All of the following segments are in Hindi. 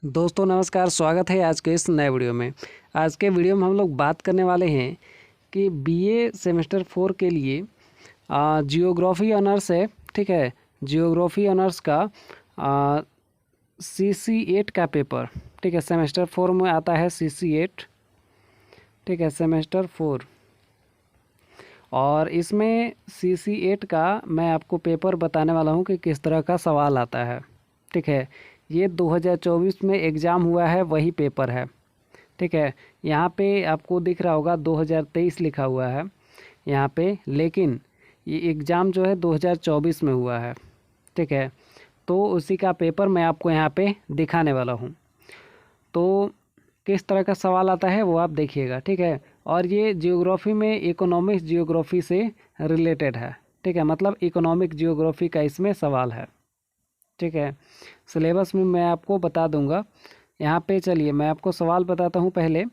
दोस्तों नमस्कार, स्वागत है आज के इस नए वीडियो में। आज के वीडियो में हम लोग बात करने वाले हैं कि बीए सेमेस्टर 4 के लिए जियोग्राफी ऑनर्स है, ठीक है। जियोग्राफी ऑनर्स का CC8 का पेपर, ठीक है। सेमेस्टर 4 में आता है CC8, ठीक है, सेमेस्टर 4। और इसमें CC8 का मैं आपको पेपर बताने वाला हूँ कि किस तरह का सवाल आता है, ठीक है। ये 2024 में एग्ज़ाम हुआ है, वही पेपर है, ठीक है। यहाँ पे आपको दिख रहा होगा 2023 लिखा हुआ है यहाँ पे, लेकिन ये एग्ज़ाम जो है 2024 में हुआ है, ठीक है। तो उसी का पेपर मैं आपको यहाँ पे दिखाने वाला हूँ। तो किस तरह का सवाल आता है वो आप देखिएगा, ठीक है। और ये जियोग्राफी में इकोनॉमिक्स जियोग्राफी से रिलेटेड है, ठीक है। मतलब इकोनॉमिक जियोग्राफी का इसमें सवाल है, ठीक है। सिलेबस में मैं आपको बता दूंगा। यहाँ पे चलिए मैं आपको सवाल बताता हूँ पहले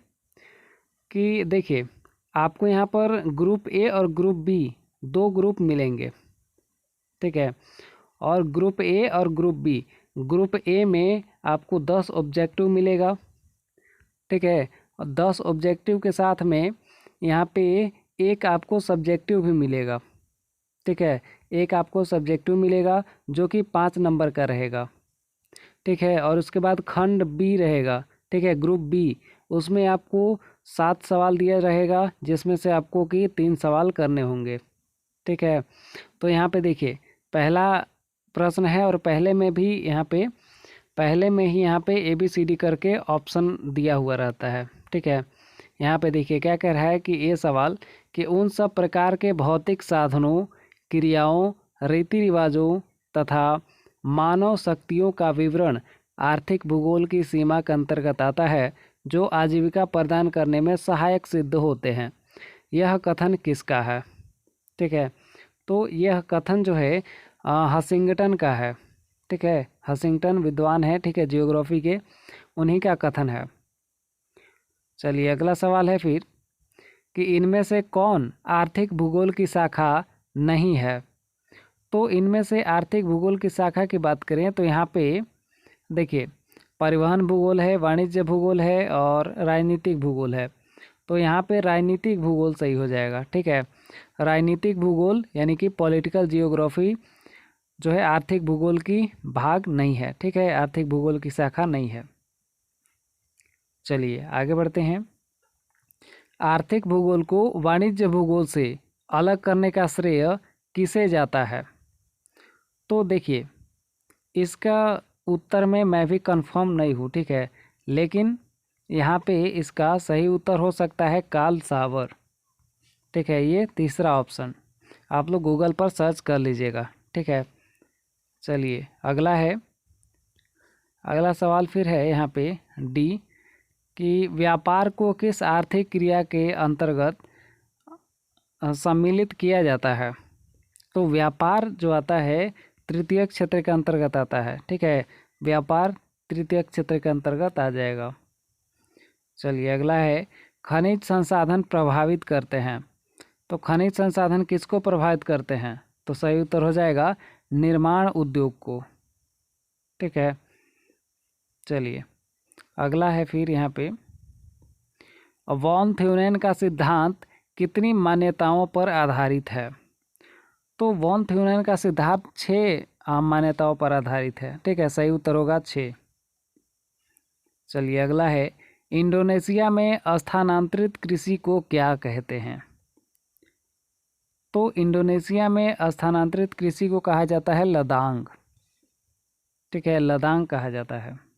कि देखिए, आपको यहाँ पर ग्रुप ए और ग्रुप बी दो ग्रुप मिलेंगे, ठीक है। और ग्रुप ए और ग्रुप ए में आपको 10 ऑब्जेक्टिव मिलेगा, ठीक है। और 10 ऑब्जेक्टिव के साथ में यहाँ पे एक आपको सब्जेक्टिव भी मिलेगा, ठीक है। एक आपको सब्जेक्टिव मिलेगा जो कि 5 नंबर का रहेगा, ठीक है। और उसके बाद खंड बी रहेगा, ठीक है, ग्रुप बी। उसमें आपको 7 सवाल दिया रहेगा, जिसमें से आपको कि 3 सवाल करने होंगे, ठीक है। तो यहाँ पे देखिए, पहला प्रश्न है और पहले में ही यहाँ पे ABCD करके ऑप्शन दिया हुआ रहता है, ठीक है। यहाँ पे देखिए क्या कह रहा है कि ये सवाल कि उन सब प्रकार के भौतिक साधनों, क्रियाओं, रीति रिवाजों तथा मानव शक्तियों का विवरण आर्थिक भूगोल की सीमा के अंतर्गत आता है, जो आजीविका प्रदान करने में सहायक सिद्ध होते हैं। यह कथन किसका है, ठीक है। तो यह कथन जो है हसिंगटन का है, ठीक है। हसिंगटन विद्वान है, ठीक है, जियोग्राफी के, उन्हीं का कथन है। चलिए अगला सवाल है फिर कि इनमें से कौन आर्थिक भूगोल की शाखा नहीं है। तो इनमें से आर्थिक भूगोल की शाखा की बात करें तो यहाँ पे देखिए, परिवहन भूगोल है, वाणिज्य भूगोल है और राजनीतिक भूगोल है। तो यहाँ पे राजनीतिक भूगोल सही हो जाएगा, ठीक है। राजनीतिक भूगोल यानी कि पॉलिटिकल जियोग्राफी जो है आर्थिक भूगोल की भाग नहीं है, ठीक है, आर्थिक भूगोल की शाखा नहीं है। चलिए आगे बढ़ते हैं। आर्थिक भूगोल को वाणिज्य भूगोल से अलग करने का श्रेय किसे जाता है। तो देखिए, इसका उत्तर में मैं भी कंफर्म नहीं हूँ, ठीक है, लेकिन यहाँ पे इसका सही उत्तर हो सकता है कार्ल सावर, ठीक है। ये तीसरा ऑप्शन आप लोग गूगल पर सर्च कर लीजिएगा, ठीक है। चलिए अगला सवाल फिर है यहाँ पे डी कि व्यापार को किस आर्थिक क्रिया के अंतर्गत सम्मिलित किया जाता है। तो व्यापार जो आता है तृतीय क्षेत्र के अंतर्गत आता है, ठीक है। व्यापार तृतीय क्षेत्र के अंतर्गत आ जाएगा। चलिए अगला है खनिज संसाधन प्रभावित करते हैं। तो खनिज संसाधन किसको प्रभावित करते हैं, तो सही उत्तर हो जाएगा निर्माण उद्योग को, ठीक है। चलिए अगला है फिर यहाँ पे वॉन थ्योरेन का सिद्धांत कितनी मान्यताओं पर आधारित है। तो वॉन थ्योरेन का सिद्धांत 6 मान्यताओं पर आधारित है, ठीक है, सही उत्तर होगा 6। चलिए अगला है इंडोनेशिया में स्थानांतरित कृषि को क्या कहते हैं। तो इंडोनेशिया में स्थानांतरित कृषि को कहा जाता है लदांग, ठीक है, लदांग कहा जाता है।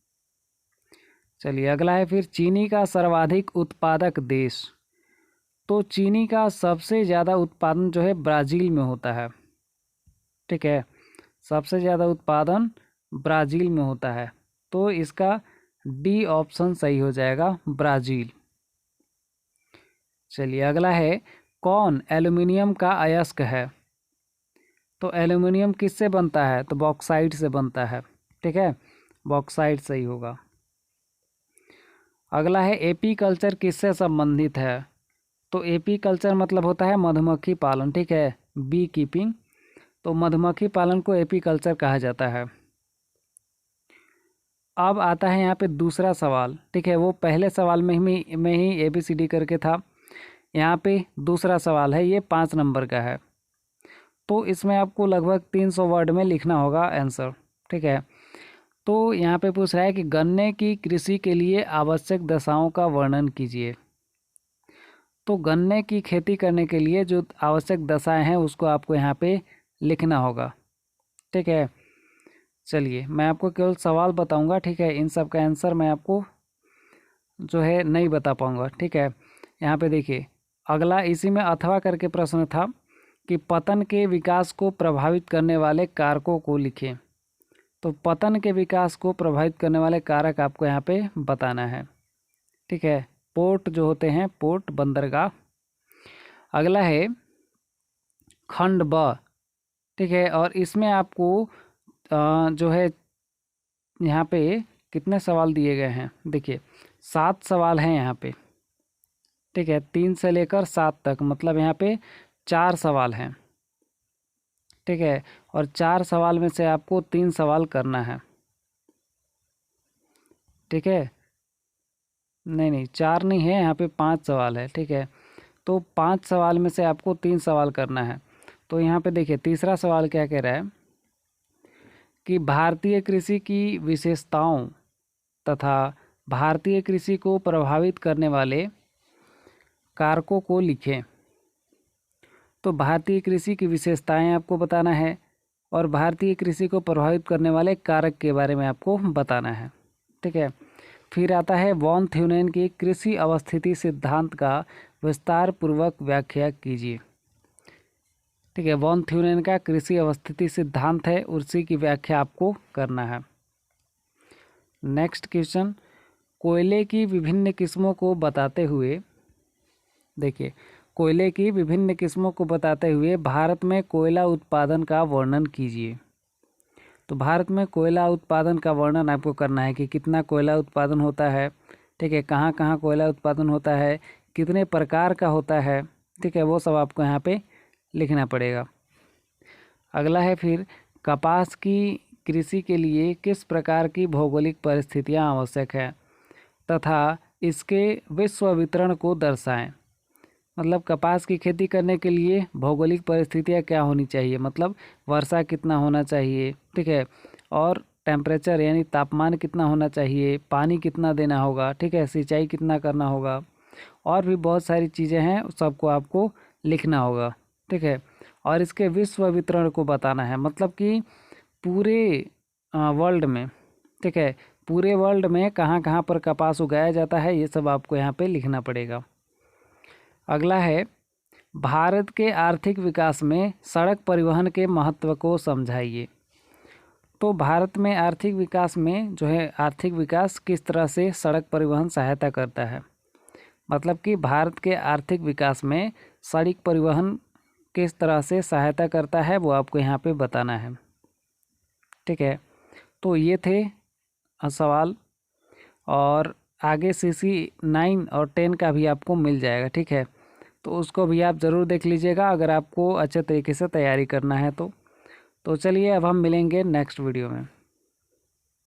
चलिए अगला है फिर चीनी का सर्वाधिक उत्पादक देश। तो चीनी का सबसे ज़्यादा उत्पादन जो है ब्राज़ील में होता है, ठीक है, सबसे ज़्यादा उत्पादन ब्राज़ील में होता है। तो इसका डी ऑप्शन सही हो जाएगा, ब्राज़ील। चलिए अगला है कौन एल्युमिनियम का अयस्क है। तो एल्युमिनियम किससे बनता है, तो बॉक्साइट से बनता है, ठीक है, बॉक्साइट सही होगा। अगला है एपीकल्चर किससे संबंधित है। तो एपीकल्चर मतलब होता है मधुमक्खी पालन, ठीक है, बी कीपिंग। तो मधुमक्खी पालन को एपीकल्चर कहा जाता है। अब आता है यहाँ पे दूसरा सवाल, ठीक है। वो पहले सवाल में ही ABCD करके था, यहाँ पे दूसरा सवाल है, ये 5 नंबर का है। तो इसमें आपको लगभग 300 वर्ड में लिखना होगा आंसर, ठीक है। तो यहाँ पे पूछ रहा है कि गन्ने की कृषि के लिए आवश्यक दशाओं का वर्णन कीजिए। तो गन्ने की खेती करने के लिए जो आवश्यक दशाएं हैं उसको आपको यहाँ पे लिखना होगा, ठीक है। चलिए मैं आपको केवल सवाल बताऊंगा, ठीक है। इन सब का आंसर मैं आपको जो है नहीं बता पाऊंगा, ठीक है। यहाँ पे देखिए अगला इसी में अथवा करके प्रश्न था कि पतन के विकास को प्रभावित करने वाले कारकों को लिखें। तो पतन के विकास को प्रभावित करने वाले कारक आपको यहाँ पे बताना है, ठीक है। पोर्ट जो होते हैं, पोर्ट बंदरगाह। अगला है खंड ब, ठीक है। और इसमें आपको जो है यहाँ पे कितने सवाल दिए गए हैं, देखिए 7 सवाल हैं यहाँ पे, ठीक है। 3 से लेकर 7 तक, मतलब यहाँ पे 4 सवाल हैं, ठीक है। और 4 सवाल में से आपको 3 सवाल करना है, ठीक है। नहीं नहीं 4 नहीं है, यहाँ पे 5 सवाल है, ठीक है। तो 5 सवाल में से आपको 3 सवाल करना है। तो यहाँ पे देखिए तीसरा सवाल क्या कह रहा है कि भारतीय कृषि की विशेषताओं तथा भारतीय कृषि को प्रभावित करने वाले कारकों को लिखें। तो भारतीय कृषि की विशेषताएं आपको बताना है और भारतीय कृषि को प्रभावित करने वाले कारक के बारे में आपको बताना है, ठीक है। फिर आता है वॉन थ्यूनेन की कृषि अवस्थिति सिद्धांत का विस्तार पूर्वक व्याख्या कीजिए, ठीक है। वॉन थ्यूनेन का कृषि अवस्थिति सिद्धांत है, उसी की व्याख्या आपको करना है। नेक्स्ट क्वेश्चन, कोयले की विभिन्न किस्मों को बताते हुए, देखिए कोयले की विभिन्न किस्मों को बताते हुए भारत में कोयला उत्पादन का वर्णन कीजिए। तो भारत में कोयला उत्पादन का वर्णन आपको करना है कि कितना कोयला उत्पादन होता है, ठीक है। कहाँ कहाँ कोयला उत्पादन होता है, कितने प्रकार का होता है, ठीक है। वो सब आपको यहाँ पे लिखना पड़ेगा। अगला है फिर कपास की कृषि के लिए किस प्रकार की भौगोलिक परिस्थितियाँ आवश्यक है तथा इसके विश्व वितरण को दर्शाएं। मतलब कपास की खेती करने के लिए भौगोलिक परिस्थितियाँ क्या होनी चाहिए, मतलब वर्षा कितना होना चाहिए, ठीक है। और टेम्परेचर यानी तापमान कितना होना चाहिए, पानी कितना देना होगा, ठीक है। सिंचाई कितना करना होगा, और भी बहुत सारी चीज़ें हैं, सबको आपको लिखना होगा, ठीक है। और इसके विश्व वितरण को बताना है, मतलब कि पूरे वर्ल्ड में, ठीक है, पूरे वर्ल्ड में कहाँ कहाँ पर कपास उगाया जाता है, ये सब आपको यहाँ पे लिखना पड़ेगा। अगला है भारत के आर्थिक विकास में सड़क परिवहन के महत्व को समझाइए। तो भारत में आर्थिक विकास में जो है, आर्थिक विकास किस तरह से सड़क परिवहन सहायता करता है, मतलब कि भारत के आर्थिक विकास में सड़क परिवहन किस तरह से सहायता करता है, वो आपको यहाँ पे बताना है, ठीक है। तो ये थे सवाल, और आगे CC 9 और 10 का भी आपको मिल जाएगा, ठीक है। तो उसको भी आप ज़रूर देख लीजिएगा अगर आपको अच्छे तरीके से तैयारी करना है तो चलिए अब हम मिलेंगे नेक्स्ट वीडियो में।